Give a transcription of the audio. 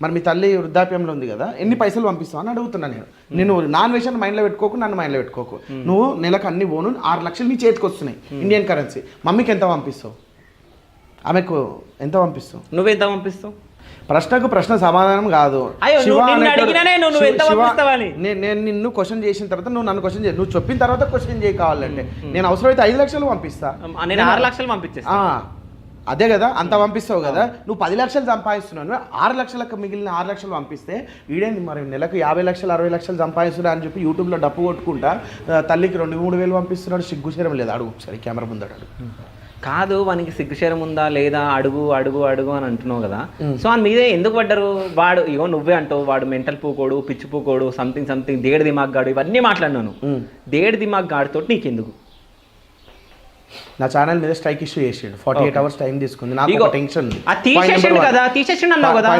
మరి మీ తల్లి వృద్ధాప్యంలో ఉంది కదా, ఎన్ని పైసలు పంపిస్తావు అని అడుగుతున్నా నేను నాన్ వెజ్ మైండ్లో పెట్టుకోకు, నన్ను మైండ్లో పెట్టుకోకు. నువ్వు నెలకు అన్ని పోను 6 లక్షలు నీ చేతికి వస్తున్నాయి ఇండియన్ కరెన్సీ. మమ్మీకి ఎంత పంపిస్తావు, ఆమెకు ఎంత పంపిస్తావు, నువ్వెంత పంపిస్తావు? ప్రశ్నకు ప్రశ్న సమాధానం కాదు. నేను నిన్ను క్వశ్చన్ చేసిన తర్వాత నువ్వు నన్ను క్వశ్చన్ నువ్వు చెప్పిన తర్వాత క్వశ్చన్ చేయ కావాలంటే నేను అవసరమైతే 5 లక్షలు పంపిస్తా. నేను 6 లక్షలు పంపించేస్తా. అదే కదా, అంత పంపిస్తావు కదా. నువ్వు 10 లక్షలు సంపాదిస్తున్నావు, 6 లక్షలకు మిగిలిన 6 లక్షలు పంపిస్తే వీడేంది మరి నెలకు 50 లక్షలు 60 లక్షలు సంపాదిస్తున్నా అని చెప్పి యూట్యూబ్లో డప్పు కొట్టుకుంటా తల్లికి 2-3 వేలు పంపిస్తున్నాడు. సిగ్గుశరం లేదు, అడుగు సరే కెమెరా ముందు అడుగు. కాదు, వానికి సిగ్గుశరం ఉందా లేదా అడుగు అడుగు అడుగు అని అంటున్నావు కదా. సో అని మీదే ఎందుకు పడ్డారు? వాడు ఇగో నువ్వే అంటావు వాడు మెంటల్ పూకోడు, పిచ్చి పూకోడు, సంథింగ్ దేడి దిమాగ్ గాడు, ఇవన్నీ మాట్లాడినాను. దేడి దిమాగ్ గాడితో నీకెందుకు? నా ఛానల్ మీద స్ట్రైక్ ఇష్యూ చేసాడు, 48 అవర్స్ టైం తీసుకుంది. నాకు టెన్షన్ తీసేసిండు కదా, తీసేసిండు అన్నావు కదా.